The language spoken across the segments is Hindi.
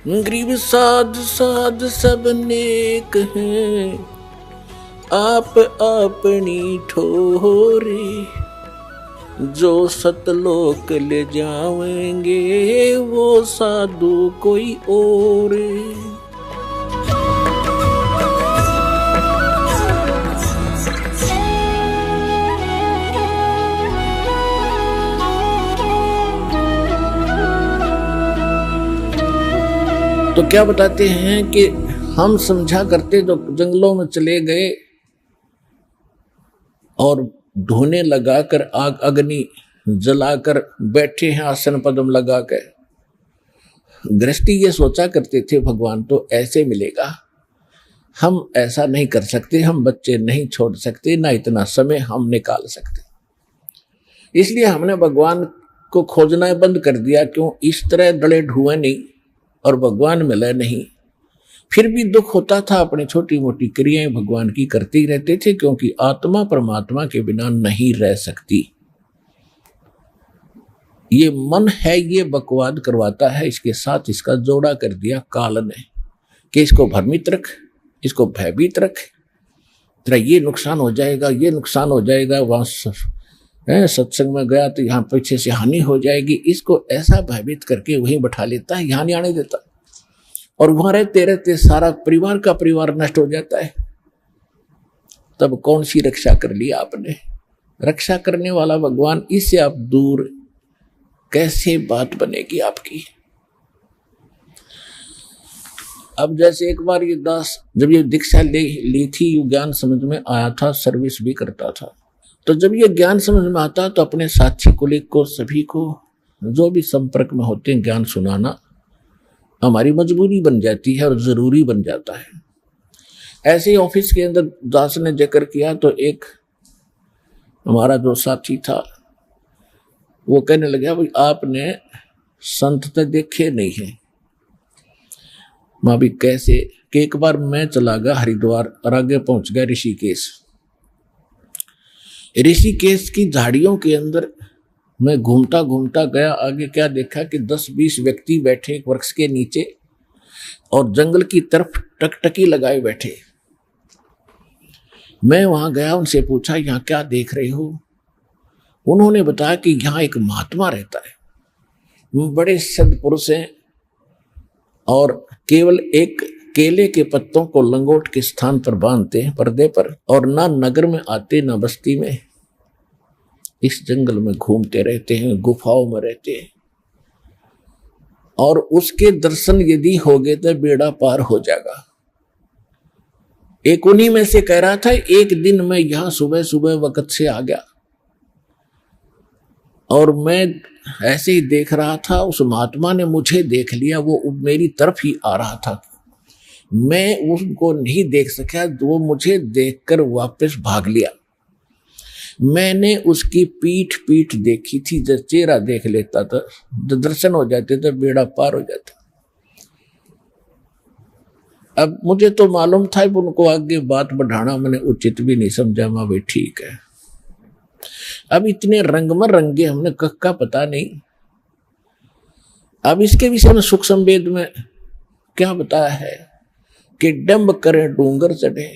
गरीब साध साध सब नेक हैं, आप अपनी ठोरे, जो सतलोक ले जाएंगे वो साधु कोई और। तो क्या बताते हैं कि हम समझा करते तो जंगलों में चले गए और धोने लगाकर आग अग्नि जलाकर बैठे हैं आसन पद्म लगाकर। गृहस्थी ये सोचा करते थे भगवान तो ऐसे मिलेगा, हम ऐसा नहीं कर सकते, हम बच्चे नहीं छोड़ सकते, ना इतना समय हम निकाल सकते। इसलिए हमने भगवान को खोजना बंद कर दिया। क्यों? इस तरह डले ढुए नहीं और भगवान मिला नहीं। फिर भी दुख होता था, अपनी छोटी मोटी क्रियाएं भगवान की करते ही रहते थे, क्योंकि आत्मा परमात्मा के बिना नहीं रह सकती। ये मन है, ये बकवाद करवाता है, इसके साथ इसका जोड़ा कर दिया काल ने कि इसको भ्रमित रख, इसको भयभीत रख, तेरा ये नुकसान हो जाएगा, ये नुकसान हो जाएगा, वहां सत्संग में गया तो यहाँ पीछे से हानि हो जाएगी। इसको ऐसा भयभीत करके वहीं बैठा लेता है, यहाँ नहीं आने देता, और वहां रहते रहते सारा परिवार का परिवार नष्ट हो जाता है। तब कौन सी रक्षा कर ली आपने? रक्षा करने वाला भगवान, इससे आप दूर कैसे बात बनेगी आपकी? अब जैसे एक बार ये दास जब ये दीक्षा ली थी, ज्ञान समझ में आया था, सर्विस भी करता था, तो जब ये ज्ञान समझ में आता तो अपने साथी कुलिक को, सभी को, जो भी संपर्क में होते हैं, ज्ञान सुनाना हमारी मजबूरी बन जाती है और जरूरी बन जाता है। ऐसे ही ऑफिस के अंदर दास ने जिक्र किया तो एक हमारा जो साथी था वो कहने लगा, भाई आपने संत तो देखे नहीं है। मां भी कैसे? कि एक बार मैं चला गया हरिद्वार और आगे पहुंच गया ऋषिकेश। ऋषिकेश की झाड़ियों के अंदर मैं घूमता घूमता गया, आगे क्या देखा कि 10-20 व्यक्ति बैठे एक वृक्ष के नीचे और जंगल की तरफ टकटकी लगाए बैठे। मैं वहां गया, उनसे पूछा यहाँ क्या देख रहे हो? उन्होंने बताया कि यहाँ एक महात्मा रहता है, वो बड़े सद्पुरुष हैं और केवल एक केले के पत्तों को लंगोट के स्थान पर बांधते हैं पर्दे पर, और ना नगर में आते ना बस्ती में, इस जंगल में घूमते रहते हैं, गुफाओं में रहते हैं, और उसके दर्शन यदि हो गए तो बेड़ा पार हो जाएगा। एक उन्हीं में से कह रहा था, एक दिन मैं यहां सुबह सुबह वक्त से आ गया और मैं ऐसे ही देख रहा था, उस महात्मा ने मुझे देख लिया, वो मेरी तरफ ही आ रहा था, मैं उसको नहीं देख सका, वो मुझे देखकर वापस भाग लिया। मैंने उसकी पीठ देखी थी, जब चेहरा देख लेता था, जब दर्शन हो जाते तो बेड़ा पार हो जाता। अब मुझे तो मालूम था, उनको आगे बात बढ़ाना मैंने उचित भी नहीं समझा। मैं भी ठीक है, अब इतने रंग में रंगे हमने कक्का पता नहीं। अब इसके विषय में सुख संवेद में क्या बताया है कि डंब करे डूंगर चढ़े।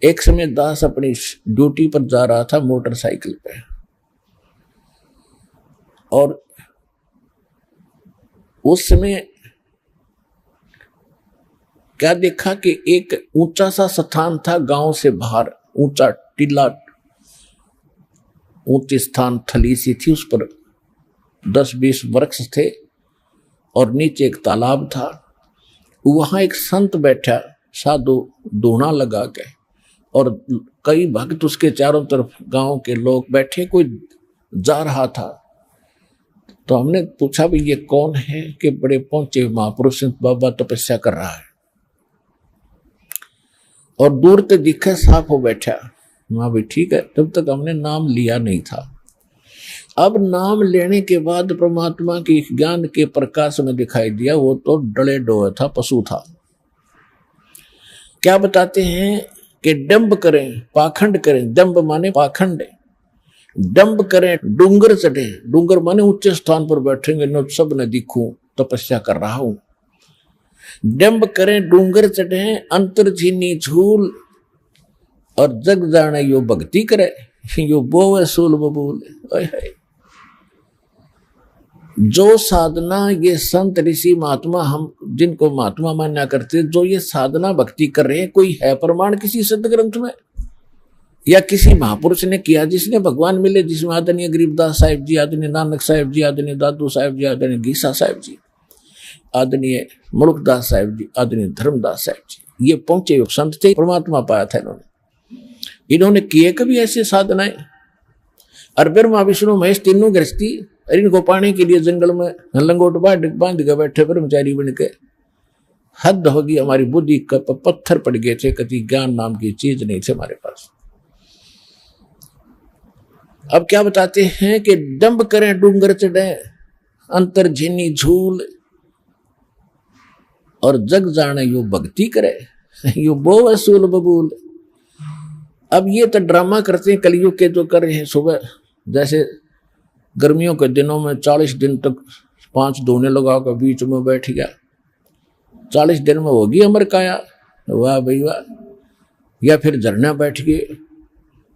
एक समय दास अपनी ड्यूटी पर जा रहा था मोटरसाइकिल पे, और उस समय क्या देखा कि एक ऊंचा सा स्थान था, गांव से बाहर ऊंचा टीला, ऊंचे स्थान, थली सी थी, उस पर 10-20 वृक्ष थे और नीचे एक तालाब था। वहां एक संत बैठा, साधु धूना लगा के, और कई भक्त उसके चारों तरफ गांव के लोग बैठे, कोई जा रहा था। तो हमने पूछा, भाई ये कौन है? कि बड़े पहुंचे महापुरुष बाबा तपस्या कर रहा है, और दूर तक दिखा साफ हो बैठा। वहां भी ठीक है, तब तक हमने नाम लिया नहीं था। अब नाम लेने के बाद परमात्मा की ज्ञान के प्रकाश में दिखाई दिया, वो तो डले डोए था, पशु था। क्या बताते हैं कि डंब करें, पाखंड करें, डंब माने पाखंड, डंब करें डूंगर चढ़े, डूंगर माने ऊंचे स्थान पर बैठेंगे, न सब न दिखूं, तपस्या कर रहा हूं, डंब करें डूंगर चढ़े अंतर झीनी झूल, और जग जाने यो भक्ति करे यो बोवे सूल बबूल। जो साधना ये संत ऋषि महात्मा, हम जिनको महात्मा मान्या करते, जो ये साधना भक्ति कर रहे हैं, कोई है प्रमाण किसी सदग्रंथ में या किसी महापुरुष ने किया जिसने भगवान मिले, जिसमें आदरणीय गरीबदास साहिब जी, आदरणीय नानक साहिब जी, आदरणीय दादू साहिब जी, आदरणीय गीसा साहिब जी, आदरणीय मुल्कदास साहिब जी, आदरणीय धर्मदास साहिब जी, ये पहुंचे योग संत थे, परमात्मा पाया था इन्होंने किए कभी ऐसे साधनाएं। और ब्रह्मा विष्णु महेश तीनों गृहस्थी, इनको पाने के लिए जंगल में लंगोट बांध के बैठे ब्रह्मचारी बन के। हद होगी हमारी बुद्धि का, पत्थर पड़ गए थे, कभी ज्ञान नाम की चीज नहीं थे हमारे पास। अब क्या बताते हैं कि डंब करें डूंगर चढ़े अंतर झीनी झूल, और जग जाने यो भक्ति करे यो बोवे सूल बबूल। अब ये तो ड्रामा करते हैं कलयुग के जो कर रहे हैं। सुबह जैसे गर्मियों के दिनों में 40 दिन तक 5 धोने लगा कर बीच में बैठ गया, 40 दिन में होगी अमर काया, वाह भाई वाह। या फिर झरना बैठ गए,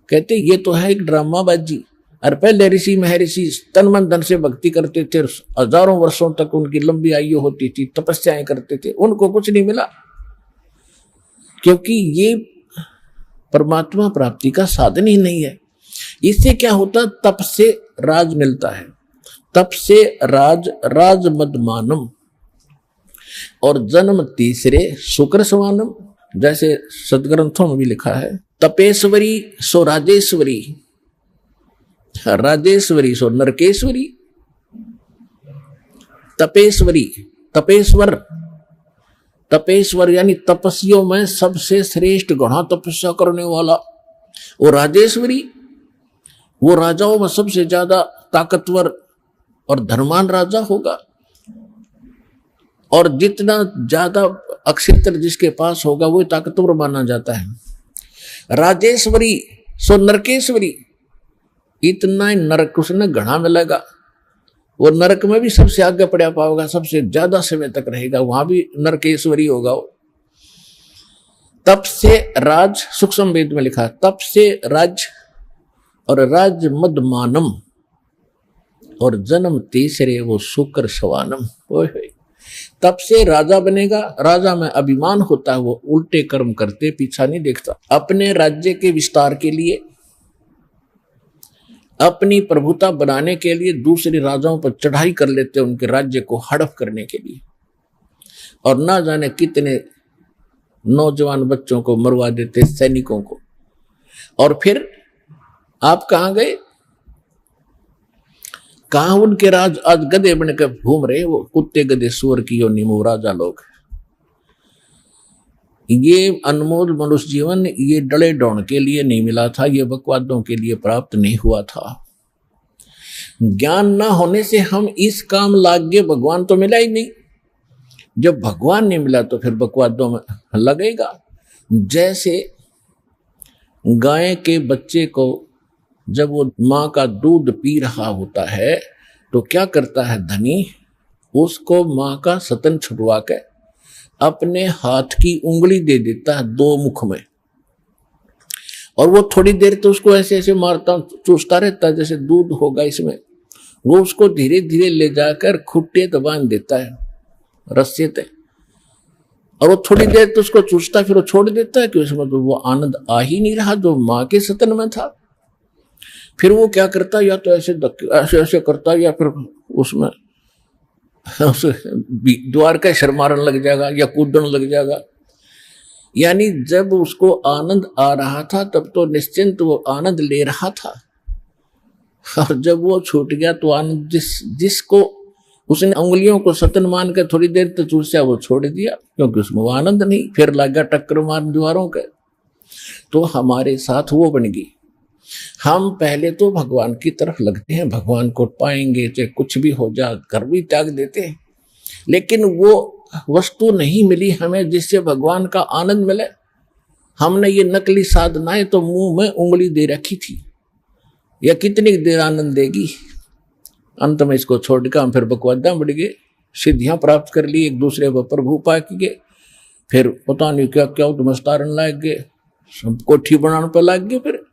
कहते ये तो है एक ड्रामाबाजी। और पहले ऋषि महर्षि तन मन धन से भक्ति करते थे, हजारों वर्षों तक उनकी लंबी आयु होती थी, तपस्याएं करते थे, उनको कुछ नहीं मिला, क्योंकि ये परमात्मा प्राप्ति का साधन ही नहीं है। इससे क्या होता, तप से राज मिलता है, तप से राज मदमानम, और जन्म तीसरे शुक्र समानम। जैसे सदग्रंथों में भी लिखा है, तपेश्वरी सो राजेश्वरी, राजेश्वरी सो नरकेश्वरी। तपेश्वरी, तपेश्वर यानी तपस्वियों में सबसे श्रेष्ठ, घना तपस्या करने वाला। और राजेश्वरी, वो राजाओं में सबसे ज्यादा ताकतवर और धनवान राजा होगा। और जितना ज्यादा अक्षेत्र जिसके पास होगा वो ताकतवर माना जाता है। राजेश्वरी सो नरकेश्वरी, इतना ही नरक उसने घना मिलेगा। वो नरक में भी सबसे आगे पड़ा पाओगा, सबसे ज्यादा समय तक रहेगा, वहां भी नरकेश्वरी होगा वो। तप से राज, सूक्ष्म वेद में लिखा, तप से राज और राज मदमानम, और जन्म तीसरे वो शुक्र सवानम। तब से राजा बनेगा, राजा में अभिमान होता है, वो उल्टे कर्म करते पीछा नहीं देखता। अपने राज्य के विस्तार के लिए, अपनी प्रभुता बनाने के लिए दूसरे राजाओं पर चढ़ाई कर लेते, उनके राज्य को हड़प करने के लिए। और ना जाने कितने नौजवान बच्चों को मरवा देते, सैनिकों को। और फिर आप कहां गए, कहां उनके राज आज गधे बनकर घूम रहे, वो कुत्ते गधे सुअर की योनि में राजा लोग। ये अनमोल मनुष्य जीवन ये डले डौण के लिए नहीं मिला था, ये बकवादों के लिए प्राप्त नहीं हुआ था। ज्ञान ना होने से हम इस काम लाग गए, भगवान तो मिला ही नहीं। जब भगवान नहीं मिला तो फिर बकवादों में लगेगा। जैसे गाय के बच्चे को जब वो माँ का दूध पी रहा होता है तो क्या करता है धनी, उसको माँ का स्तन छुड़वा के अपने हाथ की उंगली दे देता है 2 मुख में, और वो थोड़ी देर तो उसको ऐसे ऐसे मारता चूसता रहता है जैसे दूध होगा इसमें। वो उसको धीरे धीरे ले जाकर खुट्टे तो बांध देता है रस्से ते, और वो थोड़ी देर तो उसको चूसता फिर वो छोड़ देता है कि उसमें तो वो आनंद आ ही नहीं रहा जो माँ के स्तन में था। फिर वो क्या करता, या तो ऐसे ऐसे करता, या फिर उसमें द्वार का शर्मारन लग जाएगा या कूदन लग जाएगा। यानी जब उसको आनंद आ रहा था तब तो निश्चिंत वो आनंद ले रहा था, और जब वो छूट गया तो आनंद जिसको उसने उंगलियों को सतन मान कर थोड़ी देर तक चूसा वो छोड़ दिया, क्योंकि उसमें वो आनंद नहीं। फिर लगा टक्कर मार दीवारों के। तो हमारे साथ वो बन गई। हम पहले तो भगवान की तरफ लगते हैं, भगवान को पाएंगे चाहे कुछ भी हो जाए, घर भी त्याग देते हैं, लेकिन वो वस्तु नहीं मिली हमें जिससे भगवान का आनंद मिले। हमने ये नकली साधनाएं तो मुंह में उंगली दे रखी थी, या कितनी देर आनंद देगी। अंत में इसको छोड़कर हम फिर बकवादा बढ़ गए, सिद्धियां प्राप्त कर ली, एक दूसरे पर प्रभु पा के, फिर पता नहीं क्या क्या मस्तारन लाग गए, सब कोठी बनाने पर लाग गए। फिर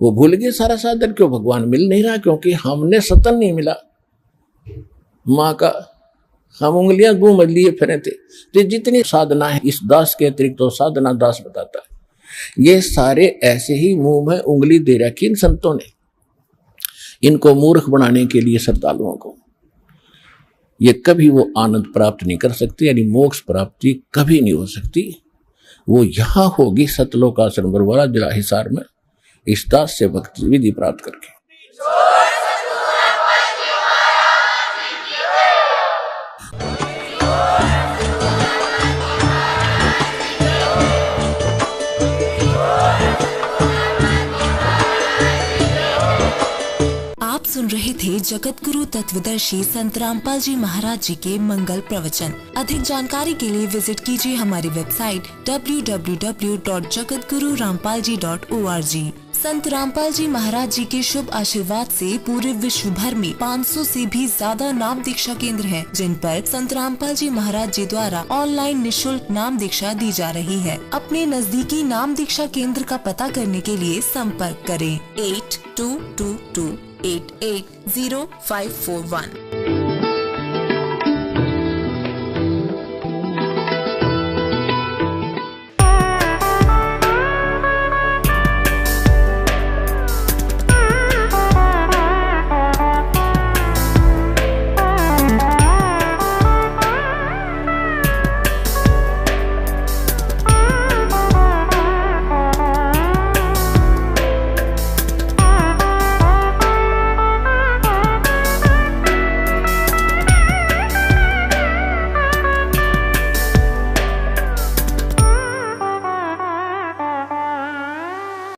वो भूल गए सारा साधन, क्यों भगवान मिल नहीं रहा, क्योंकि हमने सतन नहीं मिला माँ का, हम उंगलियां मुंह में लिए फिरे थे। तो जितनी साधना है इस दास के अतिरिक्त तो साधना दास बताता है, ये सारे ऐसे ही मुंह में उंगली दे रखी इन संतों ने, इनको मूर्ख बनाने के लिए श्रद्धालुओं को। ये कभी वो आनंद प्राप्त नहीं कर सकते, यानी मोक्ष प्राप्ति कभी नहीं हो सकती। वो यहां होगी सतलोक आश्रम बरवाला जिला हिसार में, इस दास से भक्ति विधि प्राप्त करके। आप सुन रहे थे जगत गुरु तत्वदर्शी संत रामपाल जी महाराज जी के मंगल प्रवचन। अधिक जानकारी के लिए विजिट कीजिए हमारी वेबसाइट www.jagatgururampalji.org। संत रामपाल जी महाराज जी के शुभ आशीर्वाद से पूरे विश्व भर में 500 से भी ज्यादा नाम दीक्षा केंद्र हैं, जिन पर संत रामपाल जी महाराज जी द्वारा ऑनलाइन निशुल्क नाम दीक्षा दी जा रही है। अपने नजदीकी नाम दीक्षा केंद्र का पता करने के लिए संपर्क करें 8222880541।